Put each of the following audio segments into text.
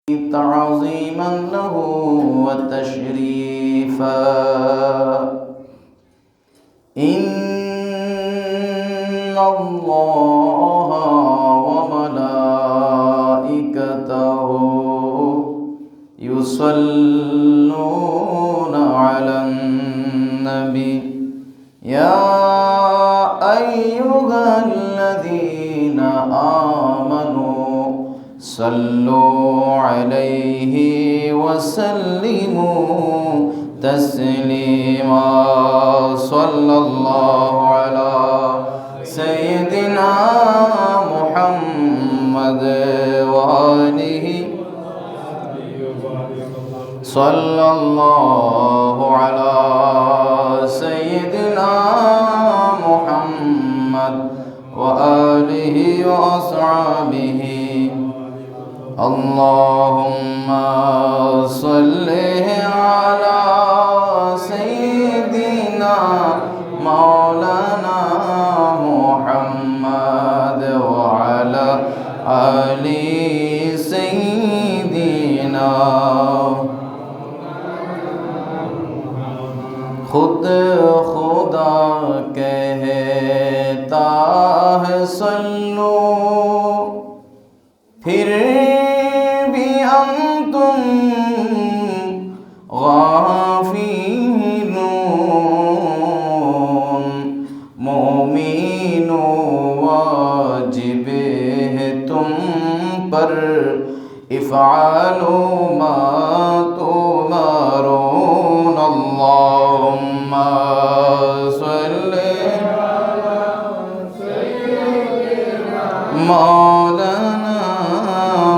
تعظيما له وتشريفا إن الله وملائكته يصلون على النبي يا أيها الذين آمنوا صلوا عليه وسلموا تسليما صلى الله على سيدنا محمد وآله صلى الله على سيدنا محمد وآله وأصحابه اللهم صل على سيدنا مولانا محمد وعلى آل سيدنا खुद खुदा कहता है सल्लो फिर भी हम तुम गाफिलून मोमिनो वाजिब है तुम पर इफ़ालो मा तुमारून अल्लाहुम्मा सल्ली अला सय्यिदिना मौलाना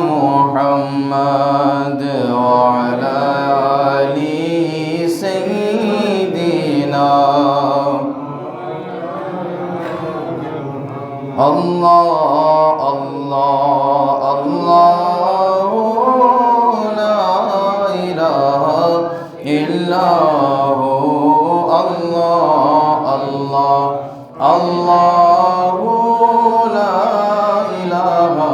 मुहम्मद व अला आलि सय्यिदिना अल्लाह अल्लाह अल्लाह ला इलाहा इल्लल्लाहु अल्लाह अल्लाह अल्लाहु ला इलाहा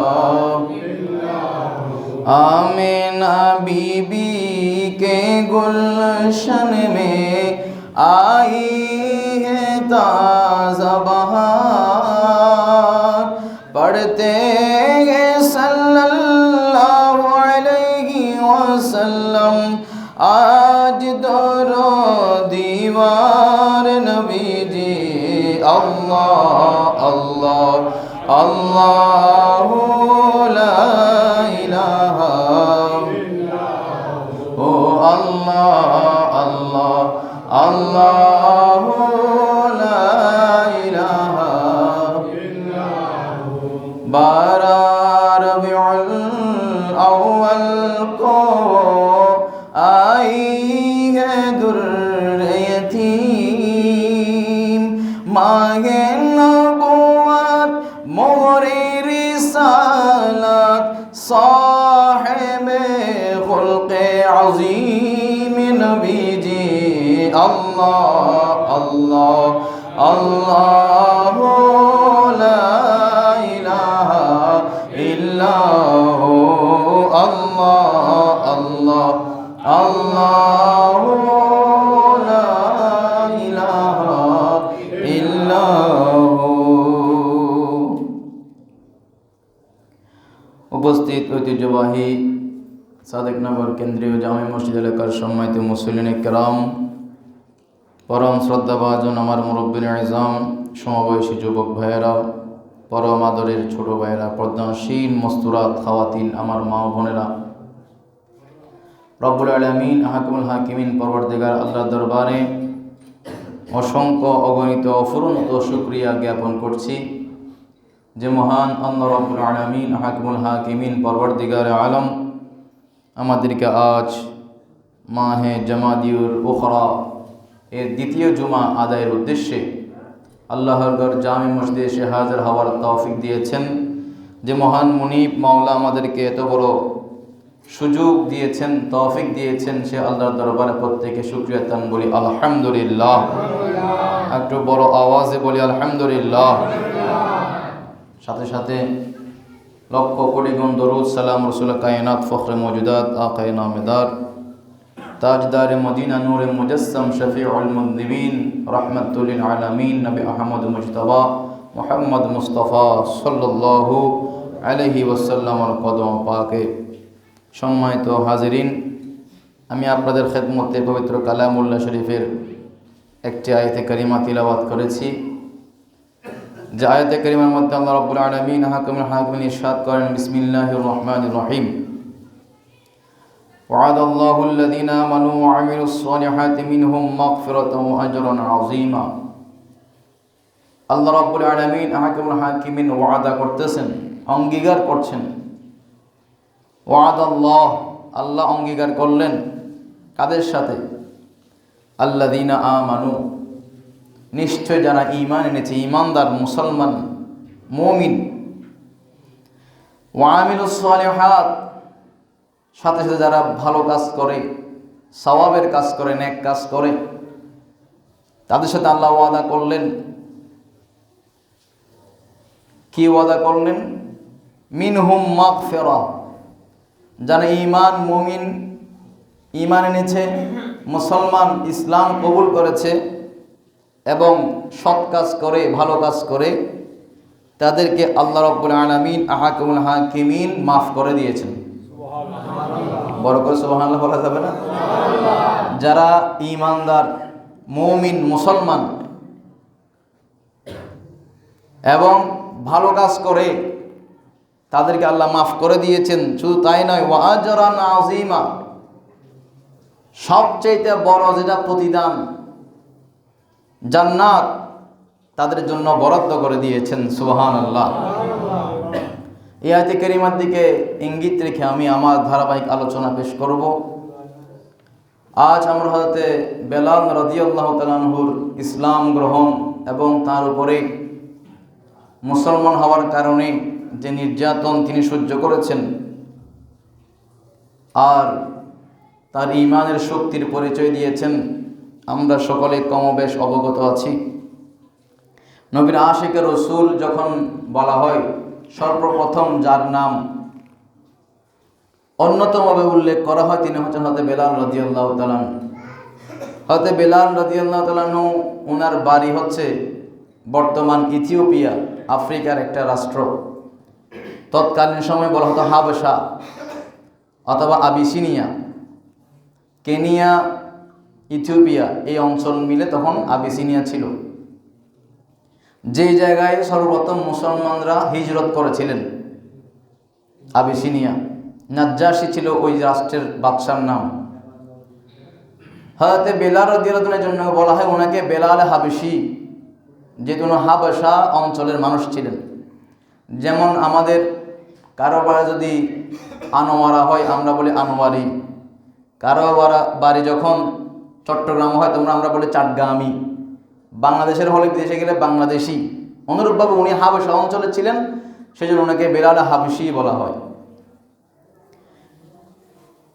इल्लल्लाहु आमीना बीबी के गुलशन में आई है ताज़ा बहार पढ़ते हैं सल्लल्लाहु अलैहि वसल्लम आज दरो दीवार नबी जी अल्लाह अल्लाह अल्लाह ला इलाहा इल्लल्लाह ओ अल्लाह अल्लाह अल्लाह ला इलाहा इल्लल्लाह बारह रबीउल अव्वल को आई है दुर्र यतीम मांगे नबुवत मोहरे रिसालत साहिबे खुल्क़े अज़ीम नबी जी अल्लाह अल्लाह अल्लाह ला इलाहा इल्लल्लाहु अल्लाह अल्लाह अल्लाह ला इलाहा इल्लल्लाहु উপস্থিত ঐতিহ্যবাহী সাদেকনগর কেন্দ্রীয় জামে মসজিদ এলাকার সম্মানিত মুসল্লিনে কেরাম পরম শ্রদ্ধাভাজন আমার মুরব্বিন আযম সমবয়সী যুবক ভাইয়েরা পরম আদরের ছোট ভাইয়েরা পর্দাশীল মস্তুরাত খাওয়াতিন আমার মা বোনেরা রব্বুল আলামিন হাকিমুল হাকিমিন পরওয়ারদিগার আল্লাহর দরবারে অসংখ্য অগণিত অফুরন্ত শুকরিয়া জ্ঞাপন করছি যে মহান আল্লাহ রব্বুল আলামিন হাকিমুল হাকিমিন পরওয়ারদিগার আলম আমাদেরকে আজ মাহে জামাদিউল উখরা এর দ্বিতীয় জুমা আদায়ের উদ্দেশ্যে আল্লাহর ঘর জামে মসজিদে এসে হাজির হওয়ার তৌফিক দিয়েছেন। যে মহান মুনিব মাওলা আমাদেরকে এত বড় সুযোগ দিয়েছেন, তৌফিক দিয়েছেন, সে আল্লাহর দরবারে প্রত্যেকে শুকরিয়া তান বলি আলহামদুলিল্লাহ। একটু বড় আওয়াজে বলি আলহামদুলিল্লাহ। সাথে সাথে লক্ষ কোটি গুণ দরুদ সালাম রসুল কায়নাত ফখরে মৌজুদাত আকায়ে নামেদার তাজদার মদিনা নূরে মুজাসসাম শফিউল মুযনিবিন রাহমাতুল লিল আলামিন নবী আহমদ মুজতবা মুহাম্মদ মুস্তাফা সাল্লাল্লাহু আলাইহি ওয়াসাল্লামের কদম পাকে সম্মানিত হাজিরিন, আমি আপনাদের খেদমতে পবিত্র কালামুল্লাহ শরীফের একটি আয়াতে কারিমা তিলাওয়াত করেছি। যে আয়াতে কারিমার মধ্যে আল্লাহ রাব্বুল আলামিন হাকিমুল হাকিমিন ইরশাদ করেন, বিসমিল্লাহির রহমানির রহিম, ওয়া'দাল্লাহু আল্লাযীনা আমানু ওয়া আমিলুস সালিহাতি মিনহুম মাগফিরাতাও ওয়া আজরান আযীমা। আল্লাহ রাব্বুল আলামিন হাকিমুল হাকিমিন ওয়াদা করতেছেন, অঙ্গীকার করছেন। ওয়া'দাল্লাহ, আল্লাহ অঙ্গীকার করলেন কাদের সাথে? আল্লাযীনা আমানু, নিশ্চয় যারা ঈমান এনেছে, ঈমানদার মুসলমান মুমিন। ওয়া আমিলুস সালিহাত, সাথে সাথে যারা ভালো কাজ করে, সওয়াবের কাজ করে, নেক কাজ করে, তাদের সাথে আল্লাহ ওয়াদা করলেন। কি ওয়াদা করলেন? মিনহুম মাগফিরাহ, যারা ঈমান মুমিন, ঈমান এনেছে, মুসলমান, ইসলাম কবুল করেছে এবং সৎ কাজ করে, ভালো কাজ করে, তাদেরকে আল্লাহ রাব্বুল আলামিন হাকিমুল হাকিমিন মাফ করে দিয়েছেন। বড় করে সুবহানাল্লাহ বলা যাবে না? যারা ঈমানদার মুমিন মুসলমান এবং ভালো কাজ করে, তাদেরকে আল্লাহ মাফ করে দিয়েছেন। শুধু তাই নয়, ওয়া আজরান আযীমা, সবচেয়ে বড় যেটা প্রতিদান, জান্নাত তাদের জন্য বরাদ্দ করে দিয়েছেন। সুবহানাল্লাহ। এই আয়াতে কারিমার দিকে ইঙ্গিত রেখে আমি আমার ধারাবাহিক আলোচনা পেশ করব। আজ আমরা হযরতে বেলাল রাদিয়াল্লাহু তাআলা আনহুর ইসলাম গ্রহণ এবং তার উপরে মুসলমান হওয়ার কারণে যে নির্যাতন তিনি সহ্য করেছেন আর তার ঈমানের শক্তির পরিচয় দিয়েছেন, আমরা সকলে কমবেশ অবগত আছি। নবীর আশিকে রসুল যখন বলা হয়, সর্বপ্রথম যার নাম অন্যতমভাবে উল্লেখ করা হয় তিনি হচ্ছেন হযরত বেলাল রাদিয়াল্লাহু তাআলা। হযরত বেলাল রাদিয়াল্লাহু তাআলা, ওনার বাড়ি হচ্ছে বর্তমান ইথিওপিয়া, আফ্রিকার একটা রাষ্ট্র। তৎকালীন সময় বলা হতো হাবশা অথবা আবিসিনিয়া। কেনিয়া, ইথিওপিয়া এই অঞ্চল মিলে তখন আবিসিনিয়া ছিল, যেই জায়গায় সর্বপ্রথম মুসলমানরা হিজরত করেছিলেন। আবিসিনিয়া, নাজ্জাশী ছিল ওই রাষ্ট্রের বাদশার নাম। হযরত বেলাল রাদিয়াল্লাহু তাআলার জন্য বলা হয় ওনাকে বেলাল হাবশী, যেহেতু হাবশা অঞ্চলের মানুষ ছিলেন। যেমন আমাদের কারো বাড়ি যদি আনোয়ারা হয় আমরা বলি আনোয়ারি, কারো বাড়ি যখন চট্টগ্রাম হয় তোমরা আমরা বলি চাটগামি, বাংলাদেশের হলে বিদেশে গেলে বাংলাদেশি। অনুরূপভাবে উনি হাবশা অঞ্চলে ছিলেন, সেই জন্য ওনাকে বেলাল হাবশী বলা হয়।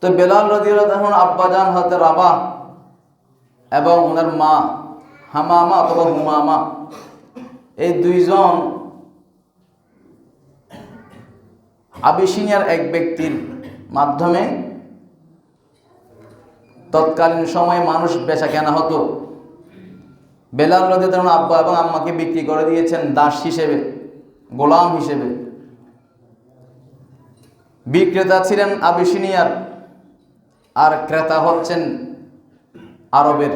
তো বেলাল রাদিয়াল্লাহু তাআলার আব্বাজান হযরত রাবাহ এবং ওনার মা হামামা অথবা হুমামা, এই দুইজন আবিসিনিয়ার এক ব্যক্তির মাধ্যমে তৎকালীন সময়ে মানুষ বেচা কেনা হতো। বেলাল রাদিয়াল্লাহু তাআলা আব্বা এবং আম্মাকে বিক্রি করে দিয়েছেন দাস হিসেবে, গোলাম হিসেবে। বিক্রেতা ছিলেন আবিসিনিয়ার আর ক্রেতা হচ্ছেন আরবের।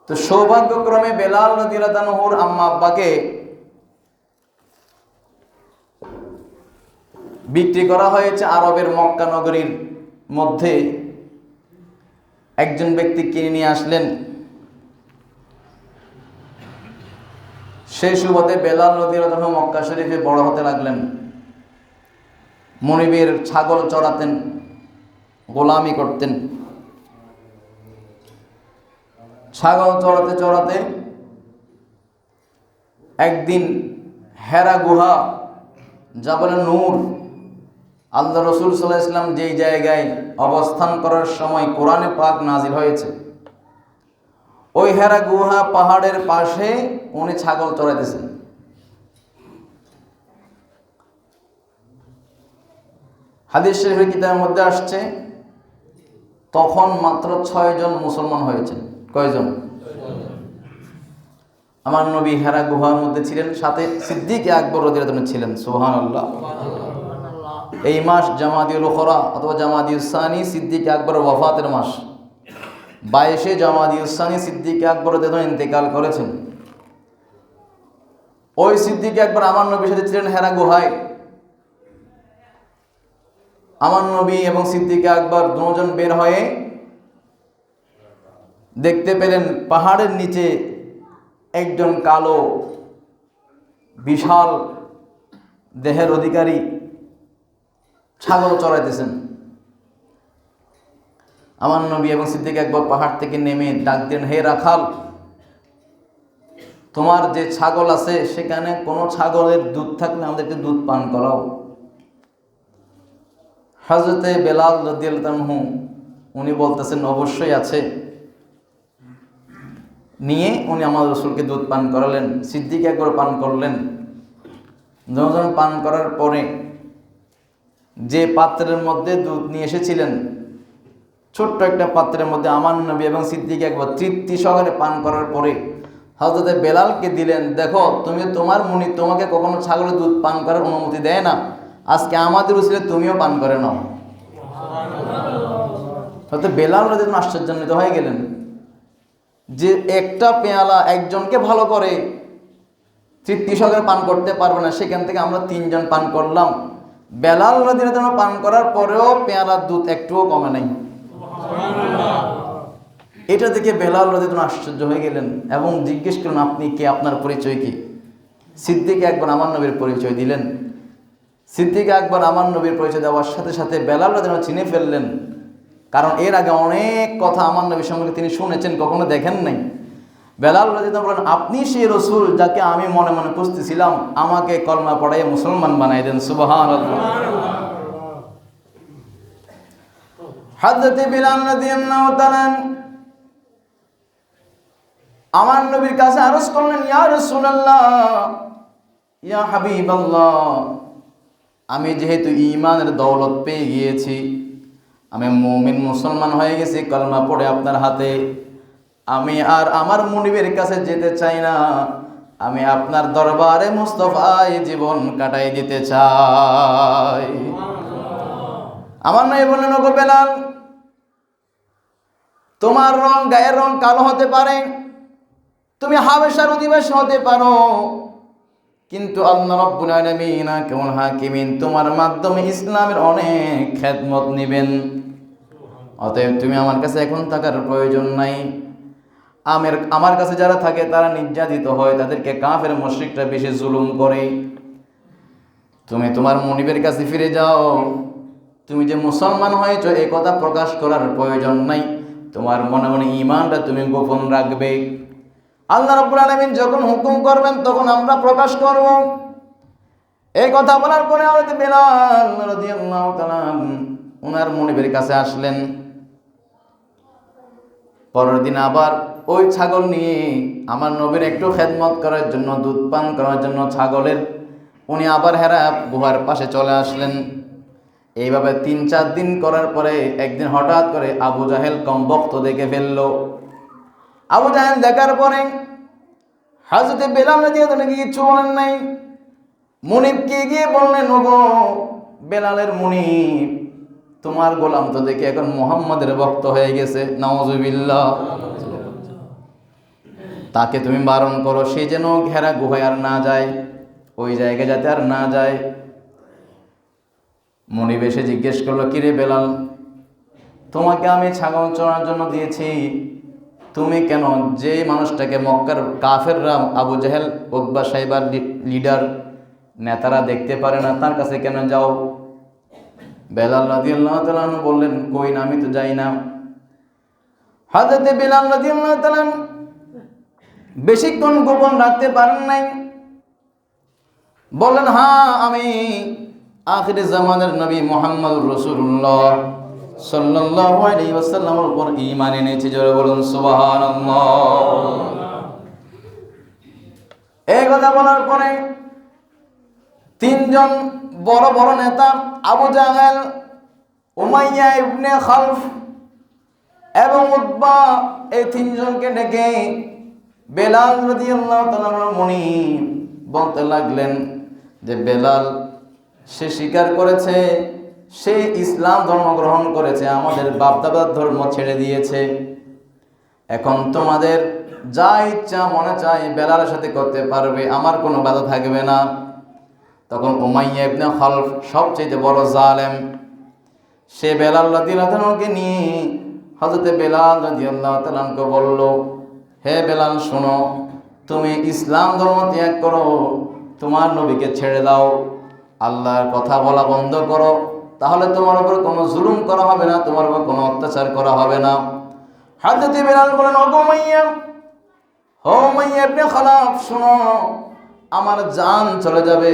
তো সৌভাগ্যক্রমে বেলাল রাদিয়াল্লাহু তাআলার আম্মা আব্বাকে বিক্রি করা হয়েছে আরবের মক্কা নগরীর মধ্যে। একজন ব্যক্তি কিনে নিয়ে আসলেন। সেই সুবাদে বেলাল রাদিয়াল্লাহু তাআলা মক্কা শরীফে বড় হতে লাগলেন। মনিবের ছাগল চড়াতেন, গোলামি করতেন। ছাগল চড়াতে চড়াতে একদিন হেরা গুহা, জাবালে নূর, আল্লাহ রসুল সাল্লাল্লাহু আলাইহি ওয়াসাল্লাম যেই জায়গায় অবস্থান করার সময় কোরআনে পাক নাজিল হয়েছে, ওই হেরা গুহা পাহাড়ের পাশে উনি ছাগল চড়াইতেছেন। হাদিস শরীফের কিতাবের মধ্যে আসছে তখন মাত্র 6 জন মুসলমান হয়েছেন। কয়জন? আমার নবী হেরা গুহার মধ্যে ছিলেন, সাথে সিদ্দিক আকবর রাদিয়াল্লাহু আনহু ছিলেন। সুবহানাল্লাহ। এই মাস জামাদিউল উখরা অথবা জামাদিউস সানি সিদ্দিক আকবর ওয়াফাতের মাস। 22 জামাদিউস সানি সিদ্দিক আকবর রাদিয়াল্লাহু আনহু ইন্তেকাল করেছেন। ওই সিদ্দিক আকবর আমার নবীর সাথে ছিলেন হেরা গুহায়। আমার নবী এবং সিদ্দিক আকবর দুজন বের হয়ে দেখতে পেলেন পাহাড়ের নিচে একজন কালো বিশাল দেহের অধিকারী ছাগল চড়াইতেছেন। আমার নবী এবং সিদ্দিক আকবর পাহাড় থেকে নেমে ডাক দেন, হে রাখাল, তোমার যে ছাগল আছে সেখানে কোনো ছাগলের দুধ থাকলে আমাদেরকে দুধ পান করাও। হযরতে বেলাল রাদিয়াল্লাহু আনহু উনি বলতেছেন অবশ্যই আছে। নিয়ে উনি আমার রাসূলকে দুধ পান করালেন। সিদ্দিক আকবর পান করলেন। দুজন পান করার পরে যে পাত্রের মধ্যে দুধ নিয়ে এসেছিলেন, ছোট্ট একটা পাত্রের মধ্যে আমার নবী এবং সিদ্দিক আকবর তৃপ্তি সহকারে পান করার পরে হযরতে বেলালকে দিলেন, দেখো তুমি তোমার মুনি তোমাকে কখনো ছাগলের দুধ পান করার অনুমতি দেয় না, আজকে আমাদের উসিলে তুমিও পান করে নাও। হয়তো বেলাল রাদিয়াল্লাহু আনহু আশ্চর্যান্বিত হয়ে গেলেন যে একটা পেয়ালা একজনকে ভালো করে তৃপ্তি সহকারে পান করতে পারবে না, সেখান থেকে আমরা 3 জন পান করলাম। বেলাল রাদিয়াল্লাহু আনহু পান করার পরেও পেয়ালার দুধ একটুও কমে নাই। এটা দেখে বেলাল রাদিয়াল্লাহু আনহু আশ্চর্য হয়ে গেলেন এবং জিজ্ঞেস করলেন, আপনি কে, আপনার পরিচয় কি? সিদ্দিক আকবর আমার নবীর পরিচয় দিলেন। সিদ্দিক আকবর আমার নবীর পরিচয় দেওয়ার সাথে সাথে বেলাল রাদিয়াল্লাহু আনহু চিনে ফেললেন, কারণ এর আগে অনেক কথা আমার নবীর সম্পর্কে তিনি শুনেছেন, কখনো দেখেন নাই। বেলাল রাদিয়াল্লাহু আনহু বলেন, আপনি সেই রাসূল যাকে আমি মনে মনে খুঁজতেছিলাম, আমাকে কলমা পড়াইয়ে মুসলমান বানাই দেন। সুবহানাল্লাহ। হযরত বেলাল রাদিয়াল্লাহু তাআলা আমার নবীর কাছে আরজ করলেন, ইয়া রাসূলুল্লাহ, ইয়া হাবিবাল্লাহ, আমি যেহেতু ঈমানের দৌলত পেয়ে গিয়েছি, আমি মুমিন মুসলমান হয়ে গেছি কলমা পড়ে আপনার হাতে, আমি আর আমার মুনিবের কাছে যেতে চাই না, আমি আপনার দরবারে মুস্তাফায় জীবন কাটাই দিতে চাই। আমার নবী বললেন, ওগো বেলাল, তোমার রং, গায়ের রং কালো হতে পারে, তুমি হাবেশার অধিবাসী হতে পারো, কিন্তু আল্লাহ রাব্বুল আলামিন হাকিমুল হাকিমিন তোমার মাধ্যমে ইসলামের অনেক খেদমত নেবেন। অতএব তুমি আমার কাছে এখন থাকার প্রয়োজন নাই। আমার কাছে যারা থাকে তারা নির্যাতিত হয়, তাদেরকে কাফের মুশরিকরা বেশি জুলুম করে। তুমি তোমার মুনিবের কাছে ফিরে যাও। তুমি যে মুসলমান হয়েছো এই কথা প্রকাশ করার প্রয়োজন নাই, তোমার মনে মনে ঈমানটা তুমি গোপন রাখবে। আল্লাহ রাব্বুল আলামিন যখন হুকুম করবেন তখন আমরা প্রকাশ করব। এই কথা বলার পরে হযরত বেলাল রাদিয়াল্লাহু তাআলা ওনার মুনিবের কাছে আসলেন। পরের দিন আবার ওই ছাগল নিয়ে আমার নবীর একটু খেদমত করার জন্য, দুধ পান করার জন্য ছাগলের, উনি আবার হেরা গুহার পাশে চলে আসলেন। এইভাবে 3-4 দিন করার পরে একদিন হঠাৎ করে আবু জাহেল কমবক্ত দেখে ফেলল। আবু জাহেল দেখার পরে হযরত বেলাল রাদিয়াল্লাহু তাআলা কিছু বলেন নাই। মুনিবকে গিয়ে বললেন, ওগো বেলালের মুনিব, তোমার গোলাম তো দেখে এখন মুহাম্মাদের ভক্ত হয়ে গেছে, নাউযুবিল্লাহ। তাকে তুমি বারণ করো, সে যেন ঘেরা গুহায় আর না যায়, ওই জায়গায় যাতে আর না যায়। মুনিব এসে জিজ্ঞেস করলো, কিরে বেলাল, তোমাকে আমি ছাগল চড়ানোর জন্য দিয়েছি, তুমি কেন যে মানুষটাকে মক্কার কাফেররা, আবু জাহেল, উতবা, সাইবার লিডার নেতারা দেখতে পারে না, তার কাছে কেন যাও? বেলাল রাদিয়াল্লাহু তাআলা বললেন, কই না, আমি তো যাই না। হযরত বেলাল রাদিয়াল্লাহু তাআলা বেশিক্ষণ গোপন রাখতে পারেন নাই, বললেন, হ্যাঁ, আমি আখির জামানের নবী মুহাম্মদুর রাসূলুল্লাহ সাল্লাল্লাহু আলাইহি ওয়াসাল্লামের উপর ঈমান এনেছি। জোরে বলুন সুবহানাল্লাহ। এই কথা বলার পরে 3 জন বড় বড় নেতা আবু জাহেল, উমাইয়া ইবনে খালফ এবং উতবা, এই তিনজনকে ডেকে বেলাল রাদিয়াল্লাহু তাআলা মুনি বলতে লাগলেন যে বেলাল সে স্বীকার করেছে, সে ইসলাম ধর্ম গ্রহণ করেছে, আমাদের বাপদাদার ধর্ম ছেড়ে দিয়েছে। এখন তোমাদের যা ইচ্ছা মনে চায় বেলালের সাথে করতে পারবে, আমার কোনো বাধা থাকবে না। তখন উমাইয়া ইবনে খালফ সবচেয়ে বড় জালেম, সে বেলাল রাদিয়াল্লাহু তাআলাকে নিয়ে হযরতে বেলাল রাদিয়াল্লাহু তাআলাকে বলল, হে বেলাল শোনো, তুমি ইসলাম ধর্ম ত্যাগ করো, তোমার নবীকে ছেড়ে দাও, আল্লাহর কথা বলা বন্ধ করো, তাহলে তোমার উপর কোনো জুলুম করা হবে না, তোমার উপর কোনো অত্যাচার করা হবে না। হযরতে বেলাল বলেন, ওগো উমাইয়া, ও উমাইয়া ইবনে খালফ শোনো, আমার জান চলে যাবে,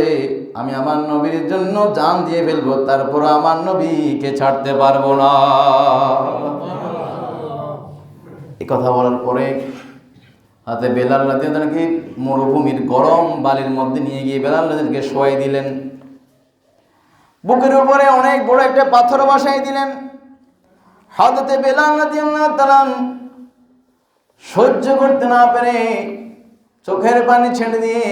আমি আমার নবীর জন্য জান দিয়ে ফেলবো, তারপর আমার নবীকে ছাড়তে পারবো না। এই কথা বলার পরে হাতে বেলাল রাদিয়াল্লাহু তাআলাকে মরুভূমির গরম বালির মধ্যে নিয়ে গিয়ে বেলাল রাদিয়াল্লাহু তাআলাকে শোয়াই দিলেন, বুকের উপরে অনেক বড় একটা পাথর বসাই দিলেন। হযরতে বেলাল রাদিয়াল্লাহু তাআলা সহ্য করতে না পেরে চোখের পানি ছেড়ে দিয়ে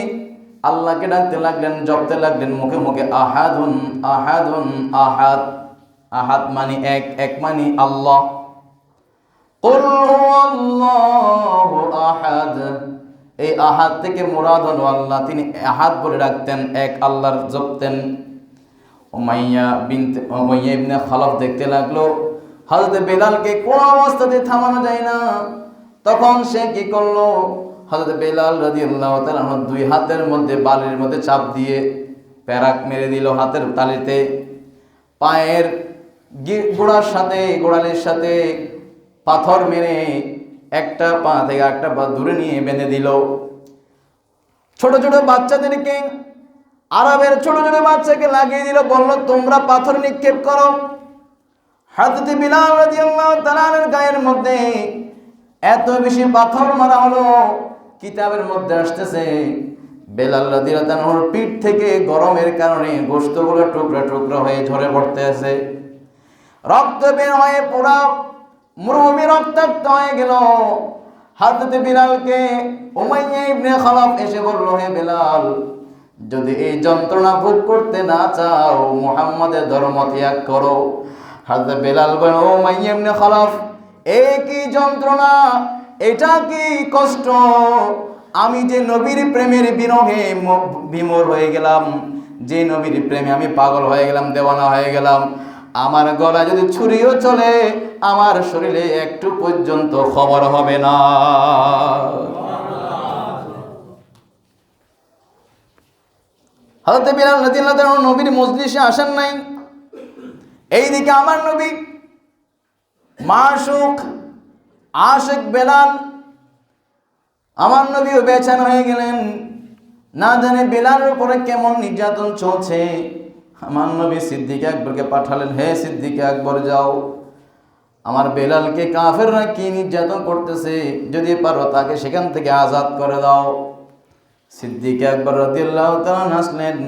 আল্লাহকে ডাকতে লাগলেন, জপতে লাগলেন মুখে মুখে, আহাদুন আহাদুন আহাদ। আহাদ মানে এক, এক মানে আল্লাহ। কুল হুয়াল্লাহু আহাদ, এই আহাদ থেকে মুরাদ হলো আল্লাহ, তিনি আহাদ বলে ডাকতেন, এক আল্লাহর জপতেন। উমাইয়া ইবনে খালফ দেখতে লাগলো হযরত বেলালকে কোন অবস্থাতে থামানো যায় না। তখন সে কি করলো, হযরত বেলাল রাদিয়াল্লাহু তাআলা দুই হাতের মধ্যে বালির মধ্যে চাপ দিয়ে প্যারাক মেরে দিল হাতের তালিতে, পায়ের গোড়ার সাথে গোড়ালির সাথে পাথর মেরে একটা পা থেকে একটা পা দূরে নিয়ে বেঁধে দিল। ছোট ছোট বাচ্চাদেরকে, আরবের ছোট ছোট বাচ্চাকে লাগিয়ে দিল, বলল তোমরা পাথর নিক্ষেপ করো। হযরত বেলাল রাদিয়াল্লাহু তাআলার গায়ের মধ্যে এত বেশি পাথর মারা হলো, কিতাবের মধ্যে আসতেছে বেলাল রাদিয়াল্লাহু তাআলার পিঠ থেকে গরমের কারণে গোশতগুলো টুকরা টুকরা হয়ে ঝরে পড়তেছে, রক্ত বের হয়ে পুরো মরুভূমি রক্তাক্ত হয়ে গেল। হযরত বেলালকে উমাইয়া ইবনে খালফ এসে বলল, হে বেলাল, যদি এই যন্ত্রণা ভোগ করতে না চাও মুহাম্মাদের ধর্ম ত্যাগ করো। হযরত বেলাল বলেন, ও উমাইয়া ইবনে খালফ, এই কি যন্ত্রণা, এটা কি কষ্ট, আমি যে নবীর প্রেমের বিরহে বিমূঢ় হয়ে গেলাম, যে নবীর প্রেমে আমি পাগল হয়ে গেলাম, দেওয়ানা হয়ে গেলাম, আমার গলা যদি ছুরিও চলে আমার শরীরে একটু পর্যন্ত খবর হবে না। হযরত বেলাল রাদিয়াল্লাহু তাআলা নবীর মজলিসে আসেন নাই, এইদিকে আমার নবী মাশউক আশিক বেলাল, আমার নবীও বেচেন হয়ে গেলেন, না জানে বেলালের উপরে কেমন নির্যাতন চলছে। আমার নবী সিদ্দিক আকবরকে পাঠালেন, হে সিদ্দিক আকবর যাও, আমার বেলালকে কাফেররা কি নির্যাতন করতেছে, যদি পারো তাকে সেখান থেকে আজাদ করে দাও। সিদ্দিক আকবর রাদিয়াল্লাহু তাআলা আসলেন,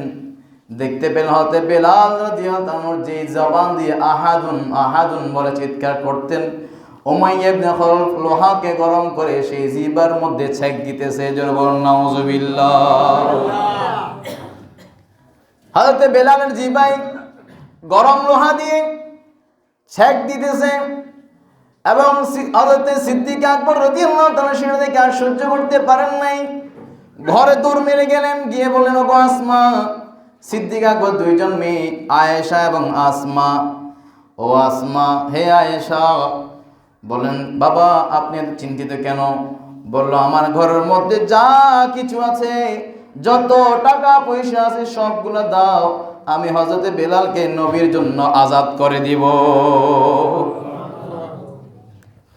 দেখতে পেলেন হতে বেলাল রাদিয়াল্লাহু তাআলা যে জবান দিয়ে আহাদুন আহাদুন বলে চিৎকার করতেন, উমাইয়া ইবনে খালফ লোহাকে গরম করে সেই জিবার মধ্যে ছেক দিতেছে। জোরে বলুন নাউজুবিল্লাহ। হযরত বেলালের জিবায় গরম লোহা দিয়ে ছেক দিতেছে এবং হযরত সিদ্দিক আকবর রাদিয়াল্লাহু তাআলা সেটা দেখে আর সহ্য করতে পারেন নাই, ঘরে দৌড় মেরে গেলেন, গিয়ে বললেন, ওগো আসমা। সিদ্দিক আকবর দুইজন মেয়ে আয়েশা এবং আসমা, ও আসমা, হে আয়েশা। বলেন, বাবা আপনি এত চিন্তিত কেন? বলল, আমার ঘরের মধ্যে যা কিছু আছে, যত টাকা পয়সা আছে সবগুলো দাও, আমি হযরত বেলালকে নবীর জন্য আজাদ করে দিব।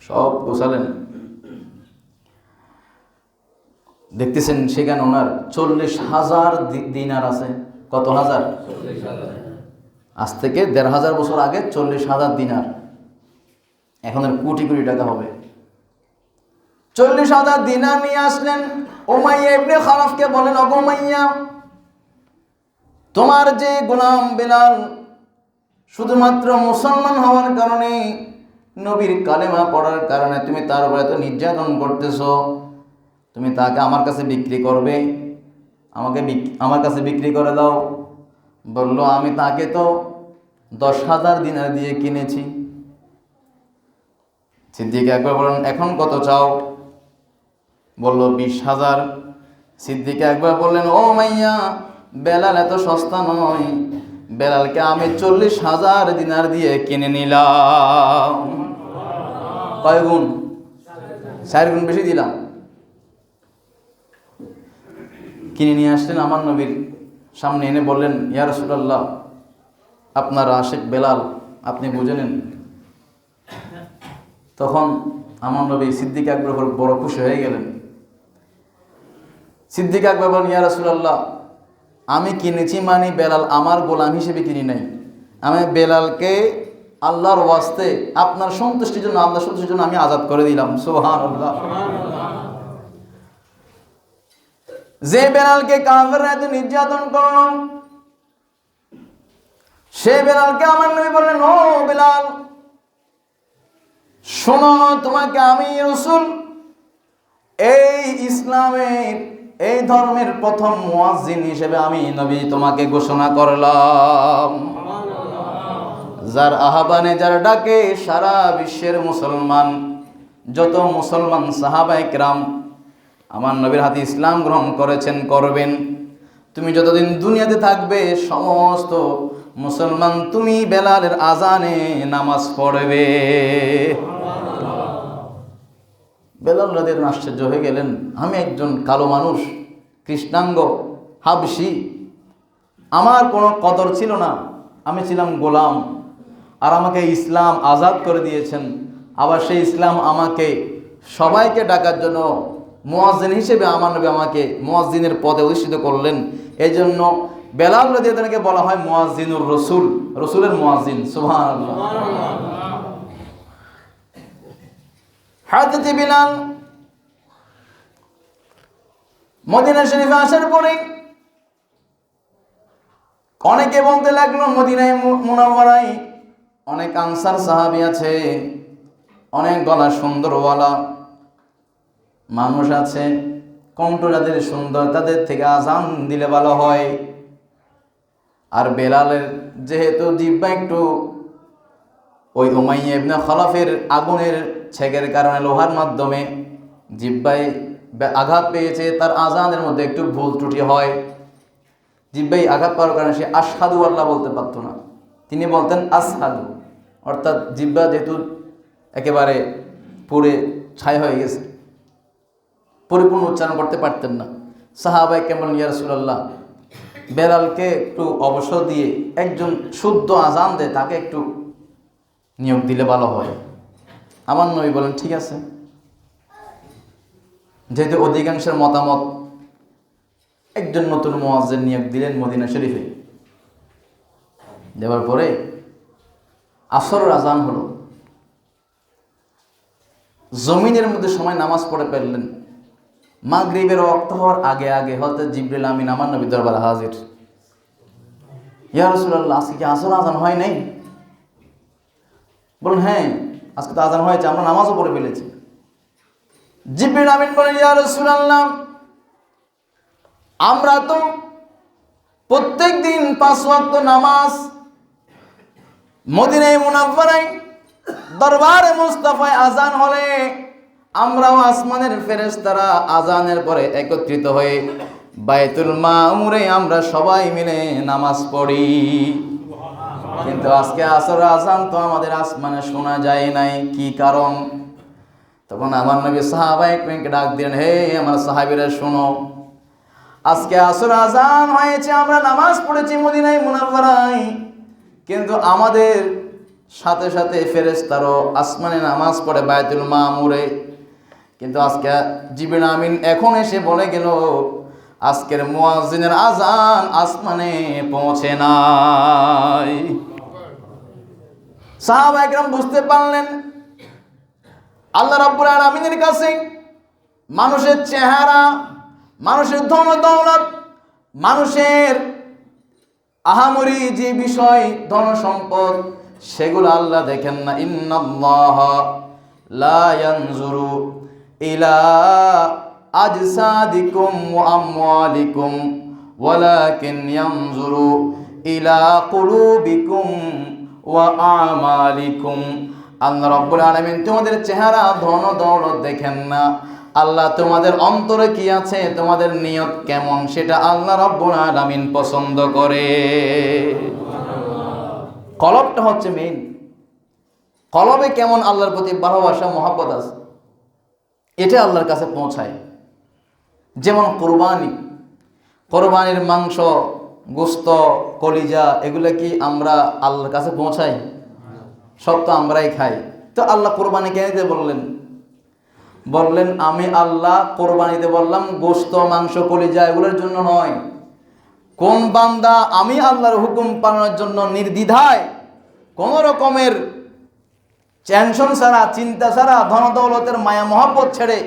সব গোছালেন। দেখতেছেন সেখানে ওনার 40,000 দিনার আছে। কত হাজার? আজ থেকে 1,500 বছর আগে 40,000 দিনার, এখন আর কোটি কোটি টাকা হবে। 40,000 দিনার নিয়ে আসলেন, উমাইয়া ইবনে খালফকে বলেন, ওগো উমাইয়া, তোমার যে গোলাম বেলাল শুধুমাত্র মুসলমান হওয়ার কারণে, নবীর কালেমা পড়ার কারণে তুমি তার উপরে এত নির্যাতন করতেছো, তুমি তাকে আমার কাছে বিক্রি করবে, আমার কাছে বিক্রি করে দাও। বলল, আমি তাকে তো 10,000 দিনার দিয়ে কিনেছি। সিদ্দিক আকবর বললেন, এখন কত চাও? বলল, 20,000। সিদ্দিক আকবর বললেন, ও মাইয়া, বেলাল এত সস্তা নয়, বেলালকে আমি 40,000 দিনার দিয়ে কিনে নিলাম। কয় গুণ? 4 গুণ বেশি দিলাম। কিনে নিয়ে আসলেন আমার নবীর সামনে, এনে বললেন, ইয়া রাসূলুল্লাহ, আপনার আশিক বেলাল, আপনি বুঝে নেন। তখন আমার নবী সিদ্দিক আকবর বড় খুশি হয়ে গেলেন। সিদ্দিক আকবর বলেন, ইয়া রাসূলুল্লাহ, আমি কিনেছি মানে বেলাল আমার গোলাম হিসেবে কিনি নাই, আমি বেলালকে আল্লাহর ওয়াস্তে আপনার সন্তুষ্টির জন্য, আল্লাহর সন্তুষ্টির জন্য আমি আজাদ করে দিলাম। সুবহানাল্লাহ। যে বেলালকে কাফেররা এত নির্যাতন করল, সে বেলালকে আমার নবী বললেন, ও বেলাল, শোনো, তোমাকে আমি রাসূল এই ইসলামের, এই ধর্মের প্রথম মুয়াজ্জিন হিসেবে আমি নবী তোমাকে ঘোষণা করলাম। যার আহ্বানে, যার ডাকে সারা বিশ্বের মুসলমান, যত মুসলমান সাহাবায়ে কেরাম আমার নবীর হাতে ইসলাম গ্রহণ করেছেন, করবেন। তুমি যতদিন দুনিয়াতে থাকবে সমস্ত মুসলমান তুমি বেলালের আজানে নামাজ পড়বে। বেলাল রাদিয়াল্লাহু আশ্চর্য হয়ে গেলেন, আমি একজন কালো মানুষ, কৃষ্ণাঙ্গ, হাবশি, আমার কোনো কদর ছিল না, আমি ছিলাম গোলাম, আর আমাকে ইসলাম আজাদ করে দিয়েছেন। আবার সেই ইসলাম আমাকে সবাইকে ডাকার জন্য মুয়াজ্জিন হিসেবে আমার নবী আমাকে মুয়াজ্জিনের পদে অধিষ্ঠিত করলেন। এই জন্য বেলাল রাদিয়াল্লাহু আনহুকে বলা হয় মুয়াজ্জিনুর রাসূল, রাসূলের মুয়াজ্জিন। সুবহানাল্লাহ। হযরত বিলাল মদিনা শরীফে আসার পরে অনেকে বলতে লাগলো, মদিনায় মুনাওয়ারায় অনেক আনসার সাহাবী আছে, অনেক গলা সুন্দরওয়ালা মানুষ আছে, কণ্ঠ যাদের সুন্দর, তাদের থেকে আজান দিলে ভালো হয়। আর বেলালের যেহেতু জিহ্বা একটু ওই উমাইয়া ইবনে খলফের আগুনের ছেগের কারণে, লোহার মাধ্যমে জিহ্বায় আঘাত পেয়েছে, তার আজানের মধ্যে একটু ভুল ত্রুটি হয়। জিহ্বায় আঘাত পাওয়ার কারণে সে আশহাদু আল্লাহ বলতে পারত না, তিনি বলতেন আসহাদু, অর্থাৎ জিহ্বা যেহেতু একেবারে পুড়ে ছাই হয়ে গেছে, পরিপূর্ণ উচ্চারণ করতে পারতেন না। সাহাবায়ে কেমন, ইয়া রাসূলুল্লাহ, বেলালকে একটু অবসর দিয়ে একজন শুদ্ধ আজান দেয়, তাকে একটু নিয়োগ দিলে ভালো হয়। আমার নবী বলেন, ঠিক আছে। যেহেতু অধিকাংশের মতামত, একজন নতুন মুয়াজ্জিন নিয়োগ দিলেন মদিনা শরীফে। দেওয়ার পরে আসরের আজান হলো, জমিনের মধ্যে সময় নামাজ পড়ে ফেললেন। মাগরিবের ওয়াক্ত হওয়ার আগে আগে হযরত জিবরিল আমিন আমার নবীর দরবারে হাজির। ইয়া রাসূলুল্লাহ, আজকে কি আসর আজান হয় নাই? বলেন, হ্যাঁ, আজকে তো আজান হয়েছে, আমরা নামাজও পড়ে ফেলেছি। জিবরিল আমিন বলেন, ইয়া রাসূলুল্লাহ, আমরা তো প্রত্যেক দিন 5 ওয়াক্ত নামাজ মদিনায় মুনাওয়ারায় দরবারে মুস্তাফায় আজান হলে আমরাও আসমানের ফেরেশতারা আজানের পরে একত্রিত হয়ে বাইতুল মামুরে আমরা সবাই মিলে নামাজ পড়ি, কিন্তু আজকে আসর আজান তো আমাদের আসমানে শোনা যায় নাই, কি কারণ? তখন আমার নবী সাহাবায়ে কেরামকে ডাক দিলেন, হে আমার সাহাবীরা শোনো, আজকে আসর আজান হয়েছে, আমরা নামাজ পড়েছি মদিনায় মুনাওয়ারায়, কিন্তু আমাদের সাথে সাথে ফেরেশতারও আসমানে নামাজ পড়ে বাইতুল মামুরে। কিন্তু আজকে জিবরিল আমিন এখন এসে বলে গেল, আজকের মুয়াজ্জিনের আজান আসমানে পৌঁছে নাই। সাহাবায়ে কেরাম বুঝতে পারলেন, আল্লাহ রাব্বুল আলামিনের কাছে মানুষের চেহারা, মানুষের ধন দৌলত, মানুষের আহামরি যে বিষয় ধন সম্পদ সেগুলো আল্লাহ দেখেন না। ইন্নাল্লাহা লা ইয়ানজুরু ইলা আজসাদিকুম ওয়া আমওয়ালিকুম ওয়ালাকিন ইয়ানজুরু ইলা কুলুবিকুম ওয়া আমালিকুম। আল্লাহ রাব্বুল আলামিন তোমাদের চেহারা ধন দৌলত দেখেন না, আল্লাহ তোমাদের অন্তরে কি আছে, তোমাদের নিয়ত কেমন, সেটা আল্লাহ রাব্বুল আলামিন পছন্দ করে। কলবটা হচ্ছে মেইন। কলবে কেমন আল্লাহর প্রতি ভালোবাসা মহব্বত আছে, এটা আল্লাহর কাছে পৌঁছায়। যেমন কোরবানির মাংস, গোস্ত, কলিজা, এগুলো কি আমরা আল্লাহর কাছে পৌঁছাই? সব তো আমরাই খাই। তো আল্লাহ কোরবানি কেন দিতে বললেন আমি আল্লাহ কোরবানিতে বললাম গোস্ত, মাংস, কলিজা এগুলোর জন্য নয়। কোন বান্দা আমি আল্লাহর হুকুম পালনের জন্য নির্দ্বিধায় কোন রকমের টেনশন ছাড়া, চিন্তা ছাড়া, ধন দৌলতের মায়া মহব্বত ছেড়ে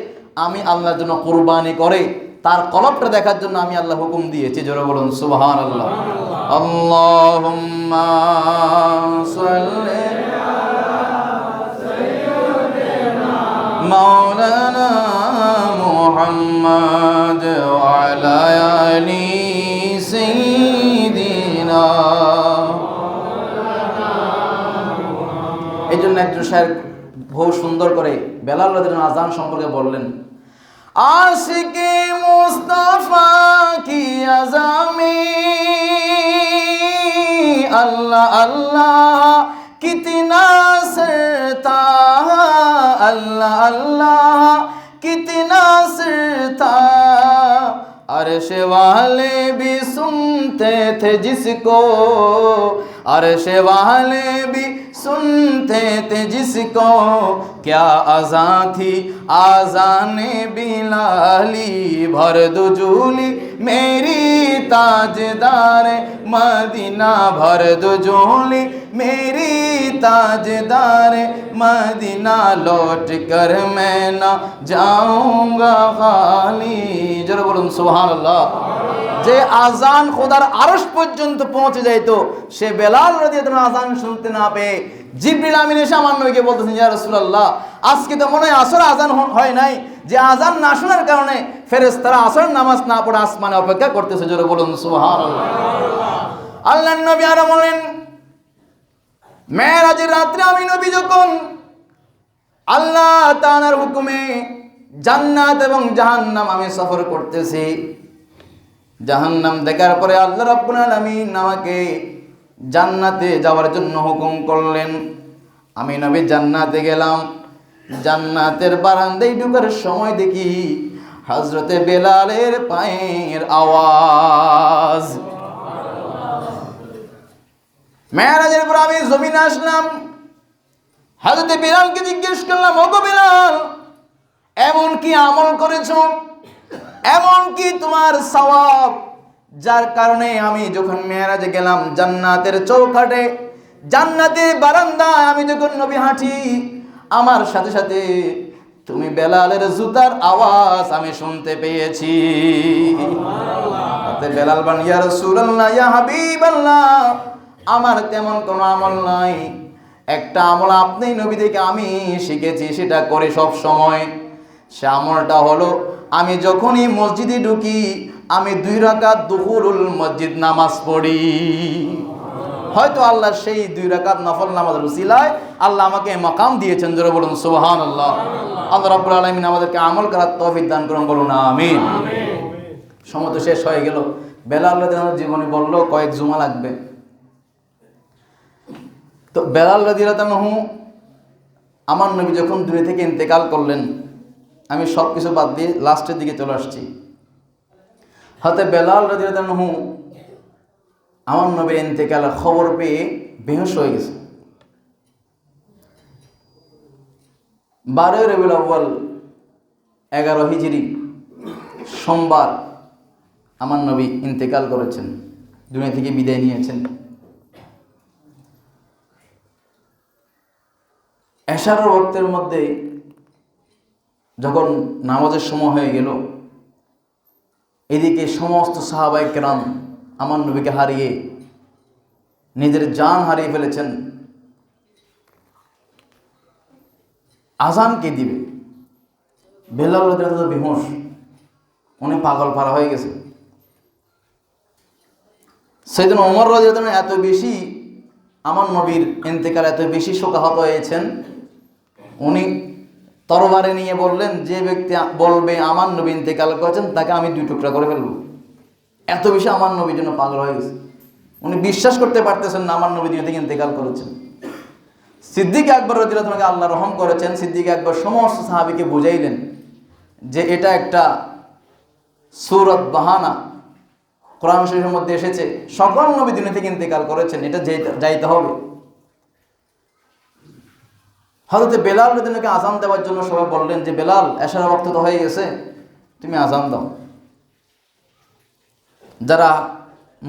আমি আল্লাহর জন্য কোরবানি করে, তার কলবটা দেখার জন্য আমি আল্লাহ হুকুম দিয়েছি। জোরে বলুন সুবহানাল্লাহ। আল্লাহুম্মা সাল্লি মাওলানা মুহাম্মদ ওয়া আলা আলি সাইয়্যিদিনা। এই জন্য একজন শায়ের বহু সুন্দর করে বেলাল রাদিয়াল্লাহু আনহু আযান সম্পর্কে বললেন, আশিকে মুস্তাফা কি আযামি আল্লাহ আল্লাহ কিতনা सरता अल्लाह अल्लाह कितना सरता। अर्श वाले भी सुनते थे जिसको, अर्श वाले भी सुनते थे जिसको, क्या अज़ां थी आज़ाने बिलाली, भर दो झोली मेरी ताजदार मदीना, भर दो झोली मेरी ताजदार मदीना, लौट कर मैं ना जाऊंगा खाली। जरा बोलून सुबहानाल्लाह। যে আজান খোদার আরশ পর্যন্ত পৌঁছে যাইতো, সে বেলাল রাদিয়াল্লাহু আনহু আজান শুনতে না পেয়ে জিবরিল আমিন এসে আমার নবীকে বলতেছেন, ইয়া রাসূলুল্লাহ, আজকে তো মনে হয় আসর আজান হয় নাই, যে আজান না শোনার কারণে ফেরেশতারা আসর নামাজ না পড়ে আসমানে অপেক্ষা করতেছে। জোরে বলুন সুবহানাল্লাহ। আল্লাহর নবী আরো বলেন, মেরাজের রাত্রে আমি নবী যখন আল্লাহ তাআলার হুকুমে জান্নাত এবং জাহান্নাম আমি সফর করতেছি, জাহান্নাম দেখার পরে আল্লাহ রাব্বুল আলামিন আমাকে জান্নাতে যাওয়ার জন্য হুকুম করলেন। আমি নবী জান্নাতে গেলাম, জান্নাতের বারান্দায় ঢোকার সময় দেখি হযরতে বেলালের পায়ের আওয়াজ। মেরাজের পর আমি জমিনে আসলাম, হযরতে বেলালকে জিজ্ঞেস করলাম, ওগো বেলাল, এমন কি আমল করেছো, এমন কি তোমার সওয়াব, যার কারণে আমি যখন মেরাজে গেলাম জান্নাতের চৌকাঠে, জান্নাতের বারান্দায় আমি যখন নবী হাঁটি, আমার সাথে সাথে তুমি বেলালের জুতার আওয়াজ আমি শুনতে পেয়েছি। সুবহানাল্লাহ। বেলাল বলেন, ইয়া রাসূলুল্লাহ, ইয়া হাবিবাল্লাহ, আমার তেমন কোনো আমল নাই, একটা আমল আপনি নবী থেকে আমি শিখেছি, সেটা করে সব সময়। সে আমলটা হলো, আমি যখনই মসজিদে ঢুকি আমি 2 রাকাত দুহুরুল মসজিদ নামাজ পড়ি। হয়তো আল্লাহ সেই 2 রাকাত নফল নামাজের উসিলায় আল্লাহ আমাকে মাকাম দিয়েছেন। জোরে বলুন সুবহানাল্লাহ। আল্লাহ রাব্বুল আলামিন আমাদেরকে আমল করার তৌফিক দান করুন, বলুন আমিন। সময় তো শেষ হয়ে গেল। বেলাল রাদিয়াল্লাহু আনহু জীবনে বলল কয়েক জুমা লাগবে। তো বেলাল রাদিয়াল্লাহু আনহু আমার নবী যখন দুনিয়া থেকে ইন্তেকাল করলেন, আমি সব কিছু বাদ দিয়ে লাস্টের দিকে চলে আসছি। হয়তো বেলাল রাদিয়াল্লাহু আনহু আমার নবীর ইন্তেকালের খবর পেয়ে বেহুশ হয়ে গেছে। 12 রবিউল আউয়াল 11 হিজরি সোমবার আমার নবী ইন্তেকাল করেছেন, দুনিয়া থেকে বিদায় নিয়েছেন। এশারের ওয়াক্তের মধ্যে যখন নামাজের সময় হয়ে গেল, এদিকে সমস্ত সাহাবায়ে কেরাম আমার নবীকে হারিয়ে নিজের জান হারিয়ে ফেলেছেন। আজান কে দিবে? বেলাল রাদিয়াল্লাহু আনহু বেহুশ, উনি পাগল পারা হয়ে গেছে। সাইয়েদনা ওমর রাদিয়াল্লাহু আনহু এত বেশি আমার নবীর ইন্তেকাল এত বেশি শোকাহত হয়েছেন, উনি তরবারে নিয়ে বললেন, যে ব্যক্তি বলবে আমার নবী ইন্তেকাল করেছেন তাকে আমি 2 টুকরা করে ফেলবো। এত বেশি আমার নবীর জন্য পাগল হয়ে গেছে। উনি বিশ্বাস করতে পারতেছেন না আমার নবী দুনিয়া থেকে ইন্তেকাল করেছেন। সিদ্দিক আকবর রাদিয়াল্লাহু আনহু আল্লাহ রহম করেছেন। সিদ্দিক আকবর সমস্ত সাহাবীকে বুঝাইলেন যে এটা একটা সূরাত বাহানা, কোরআন শরীফের মধ্যে এসেছে সকল নবী দুনিয়া থেকে ইন্তেকাল করেছেন, এটা যাইতে হবে। হযরত বেলাল রাদিয়াল্লাহু আনহুকে আযান দেওয়ার জন্য সবাই বললেন যে বেলাল, এশার ওয়াক্ত তো হয়ে গেছে, তুমি আযান দাও। যারা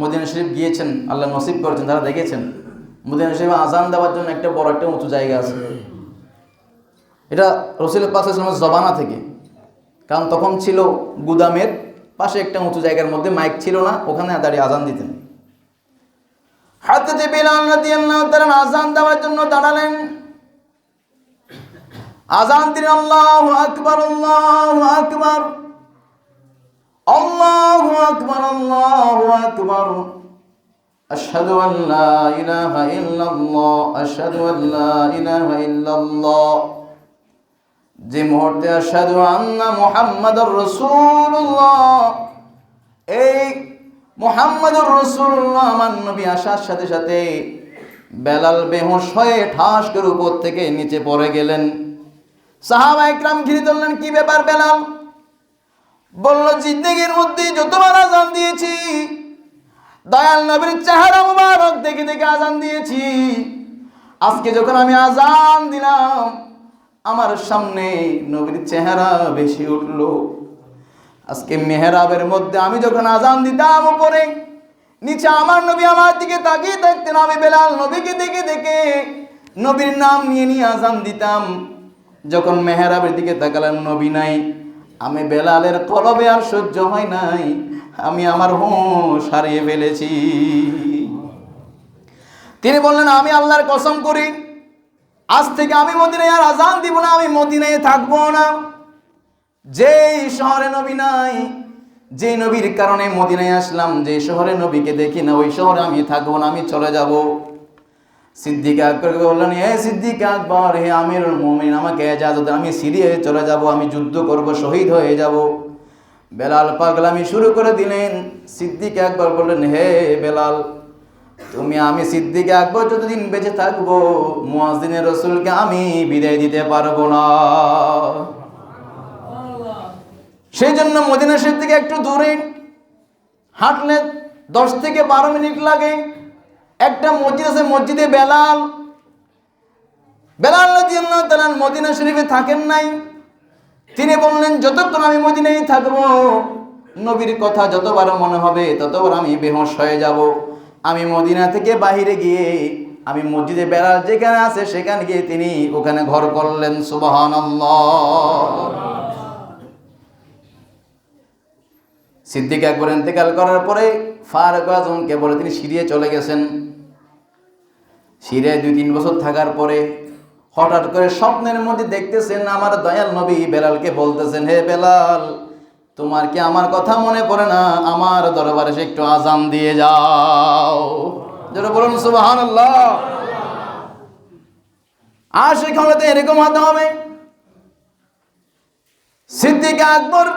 মদিনা শরীফ গিয়েছেন, আল্লাহ নসিব করেছেন, যারা দেখেছেন মদিনা শরীফে আযান দেওয়ার জন্য একটা বড় একটা উঁচু জায়গা আছে। এটা রাসূল পাক সাল্লাল্লাহু আলাইহি ওয়াসাল্লামের জমানা থেকে, কারণ তখন ছিল গুদামের পাশে একটা উঁচু জায়গার মধ্যে, মাইক ছিল না, ওখানে দাঁড়িয়ে আযান দিতেন। হযরত বেলাল রাদিয়াল্লাহু তাআলা আযান দেওয়ার জন্য দাঁড়ালেন। আযান দিলেন, আল্লাহু আকবার, আল্লাহু আকবার, আল্লাহু আকবার, আল্লাহু আকবার, আশহাদু আল লা ইলাহা ইল্লাল্লাহ, আশহাদু আল লা ইলাহা ইল্লাল্লাহ। যে মুহূর্তে আশহাদু আন্না মুহাম্মাদুর রাসূলুল্লাহ, এই মুহাম্মাদুর রাসূলুল্লাহ আমার নবী আসার সাথে সাথে বেলাল বেহুশ হয়ে ঠাস করে উপর থেকে নিচে পড়ে গেলেন। সাহাবায়ে কেরাম ঘিরে ধরলেন, কি ব্যাপার বেলাল? বলল, জিন্দেগির মধ্যে যতবার আযান দিয়েছি দয়াল নবীর চেহারা মুবারক দেখে দেখে আযান দিয়েছি, আজকে যখন আমি আযান দিলাম আমার সামনে নবীর চেহারা বেশি উঠলো। আজকে মেহরাবের মধ্যে আমি যখন আযান দিতাম উপরে নিচে আমার নবী আমার দিকে তাকিয়ে থাকতেন, আমি বেলাল নবীকে দেখে দেখে নবীর নাম নিয়ে নিয়ে আযান দিতাম। যখন মেহরাবের দিকে তাকালাম নবী নাই, আমি বেলালের কলবে আর সহ্য হয় নাই, আমি আমার হুঁশ হারিয়ে ফেলেছি। তিনি বললেন, আমি আল্লাহর কসম করি আজ থেকে আমি মদিনায় আর আযান দিব না, আমি মদিনায় থাকবো না। যেই শহরে নবী নাই, যে নবীর কারণে মদিনায় আসলাম, যে শহরে নবীকে দেখি না ওই শহরে আমি থাকবো না, আমি চলে যাব। সিদ্দিক আকবর বললেন, হে সিদ্দিক আকবর, হে আমিরুল মুমিনিন, আমাকে ইজাজত দেন, আমি সিরিয়ায় চলে যাব, আমি যুদ্ধ করব, শহীদ হয়ে যাব। বেলাল পাগলামি শুরু করে দিলেন। সিদ্দিক আকবর বললেন, হে বেলাল, আমি সিদ্দিক আকবর যতদিন বেঁচে থাকবো মুয়াজ্জিনের রাসূলকে আমি বিদায় দিতে পারবো না। সেই জন্য মদিনা শরীফ থেকে একটু দূরে হাঁটলে 10 থেকে 12 মিনিট লাগে। একটা মসজিদ আছে, মসজিদে বেলাল রাদিয়াল্লাহু তাআলা মদিনা শরীফে থাকেন নাই। তিনি বললেন, যতক্ষণ আমি মদিনায় থাকবো নবীর কথা যতবার মনে হবে ততবার আমি বেহুশ হয়ে যাব। আমি মদিনা থেকে বাহিরে গিয়ে আমি মসজিদে বেলাল যেখানে আছে সেখানে গিয়ে তিনি ওখানে ঘর করলেন। সুবহানাল্লাহ। সিদ্দিক আকবর ইন্তেকাল করার পরে ফারুক আজমকে বলে তিনি সিরিয়ায় চলে গেছেন। সিরিয়ায় 2-3 বছর থাকার পরে হঠাৎ করে স্বপ্নের মধ্যে দেখতেছেন আমার দয়াল নবী বেলালকে বলতেছেন, হে বেলাল, তোমার কি আমার কথা মনে পড়ে না? আমার দরবারে এসে একটু আযান দিয়ে যাও। যারা বলুন সুবহানাল্লাহ। আশিক হলে তো এরকম হতে হবে। সিদ্দিক আকবর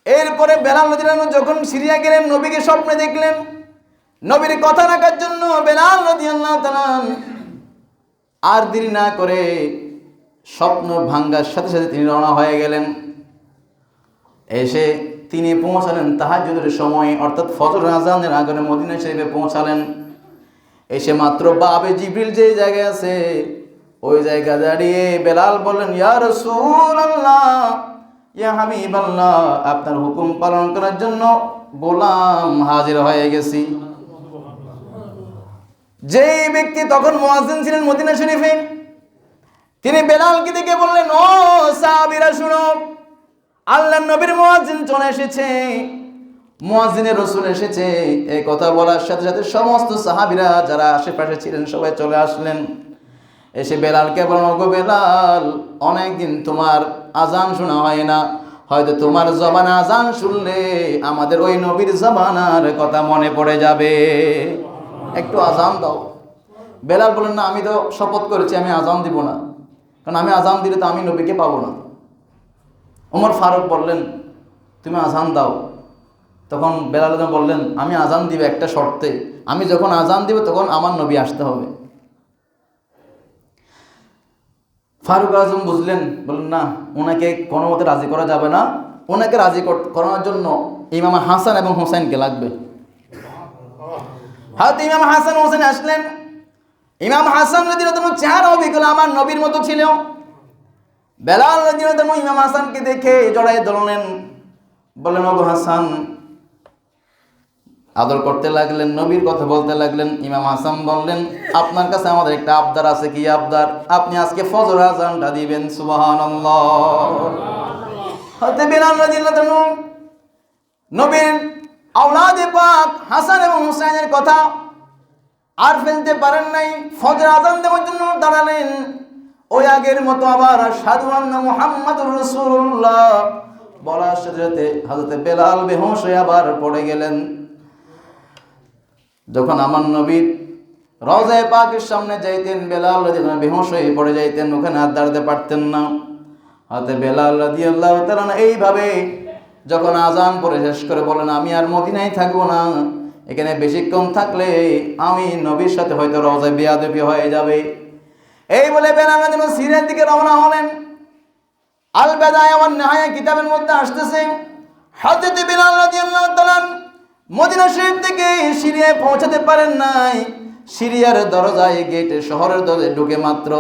এরপরে বেলাল রাদিয়াল্লাহু আনহু যখন সিরিয়া গেলেন, নবীকে স্বপ্নে দেখলেন। নবীর কথা রাখার জন্য বেলাল রাদিয়াল্লাহু তাআলা আর দেরি না করে স্বপ্ন ভাঙ্গার সাথে সাথে তিনি রওনা হয়ে গেলেন। এসে তিনি পৌঁছালেন তাহাজ্জুদের সময়, অর্থাৎ ফজর আযানের আগে মদিনা শরীফে পৌঁছালেন। এসে মাত্র বাবে জিবরিল যে জায়গায় আছে ওই জায়গা দাঁড়িয়ে বেলাল বললেন, ইয়া রাসূলুল্লাহ, ইয়া হাবিবাল্লাহ, আপনার হুকুম পালন করার জন্য গোলাম হাজির হয়ে গেছি। যেই ব্যক্তি তখন মুয়াজ্জিন ছিলেন মদিনা শরীফে, তিনি বেলালকে দেখে বললেন, ও সাহাবীরা শুনো, আল্লাহর নবীর মুয়াজ্জিন চলে এসেছে। মুয়াজ্জিনের রাসূল এসেছে। এই কথা বলার সাথে সাথে সমস্ত সাহাবীরা যারা আশেপাশে ছিলেন সবাই চলে আসলেন। এসে বেলালকে বলল, ওগো বেলাল, অনেকদিন তোমার আজান শোনা হয় না, হয়তো তোমার জবানে আজান শুনলে আমাদের ওই নবীর জমানার কথা মনে পড়ে যাবে, একটু আজান দাও। বেলাল বলেন, না, আমি তো শপথ করেছি আমি আজান দিব না, কারণ আমি আজান দিলে তো আমি নবীকে পাবো না। ওমর ফারুক বললেন, তুমি আজান দাও। তখন বেলাল বললেন, আমি আজান দিব একটা শর্তে, আমি যখন আজান দিব তখন আমার নবী আসতে হবে। ফারুক আজম বুঝলেন, বললেন, না, ওনাকে কোনো মতে রাজি করা যাবে না, ওনাকে রাজি করানোর জন্য ইমাম হাসান এবং হোসেনকে লাগবে। হয়তো ইমাম হাসান হোসেন আসলেন। ইমাম হাসান রাদিয়াল্লাহু চেহারা অবিকল আমার নবীর মতো ছিল। বেলাল রাদিয়াল্লাহু ইমাম হাসানকে দেখে জড়ায় ধরলেন, বললেন, ওগো হাসান, আদর করতে লাগলেন, নবীর কথা বলতে লাগলেন। ইমাম হাসান বললেন, আপনার কাছে আমাদের একটা আবদার আছে। কি আবদার? আপনি আজকে ফজর আজানটা দিবেন। সুবহানাল্লাহ। হযরত বেলাল রাদিয়াল্লাহু নবীর আওলাদে পাক হাসান এবং হুসাইনের কথা আর ফেলতে পারেন নাই, ফজর আজান দেওয়ার জন্য দাঁড়ালেন। ওই আগের মতো আবার আশহাদু আন্না মুহাম্মাদুর রাসূলুল্লাহ বলার সাথে সাথে হযরত বেলাল বেহুশ হয়ে আবার পড়ে গেলেন। যখন আমার নবীর রওজায়ে পাকের সামনে যাইতেন, বেলাল রাদিয়াল্লাহু বেহুশ হয়ে পড়ে যাইতেন, ওখানে আর দাঁড়াতে পারতেন না। হযরত বেলাল রাদিয়াল্লাহু তাআলা এইভাবে যখন আজান পড়ে শেষ করে বলেন, আমি আর মদিনায় থাকবো না, এখানে বেশিক্ষণ থাকলে আমি নবীর সাথে হয়তো রওজায় বেয়াদবি হয়ে যাবে। এই বলে বেলাল রাদিয়াল্লাহু সিরিয়ার দিকে রওনা হলেন। আল বিদায়া ওয়ান নিহায়া কিতাবের মধ্যে আসতেছে, হযরত বেলাল রাদিয়াল্লাহু তাআলা মদিনা শরীফ থেকে সিরিয়ায় পৌঁছাতে পারেন নাই। সিরিয়ার দরজায় গেটে শহরের দরজায় ঢুকে মাত্র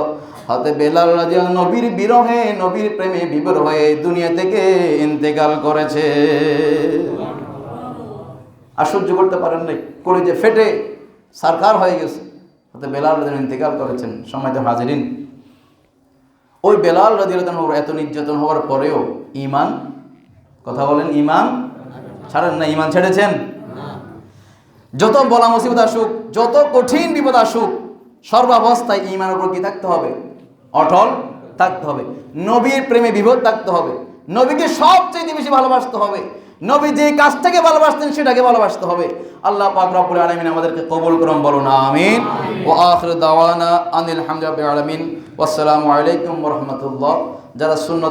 হযরত বেলাল রাদিয়াল্লাহু নবীর বিরহে, নবীর প্রেমে বিভোর হয়ে দুনিয়া থেকে ইন্তেকাল করেছে। আর সহ্য করতে পারেন নাই, কলিজা ফেটে সারকার হয়ে গেছে। হযরত বেলাল রাদিয়াল্লাহু ইন্তেকাল করেছেন। সম্মানিত হাজিরিন, ওই বেলাল রাদিয়াল্লাহু এত নির্যাতন হওয়ার পরেও ঈমান, কথা বলেন, ঈমান ছাড়েন না। ঈমান ছেড়েছেন? যত বলা মুসিবত আসুক, যত কঠিন বিপদ আসুক, সর্বাবস্থায় ঈমানের উপর কি থাকতে হবে? অটল থাকতে হবে। নবীর প্রেমে বিভোর থাকতে হবে। নবীকে সবচেয়ে বেশি ভালোবাসতে হবে। নবী যে কাজটাকে ভালোবাসতেন সেটাকে ভালোবাসতে হবে। আল্লাহ পাক রব্বুল আলামিন আমাদেরকে কবুল করুন, বলুন আমিন। ওয়া আখিরু দাওয়ানা আনিল হামদুলিল্লাহি রাব্বিল আলামিন। ওয়াসসালামু আলাইকুম ওয়া রাহমাতুল্লাহ। যারা সুন্নাত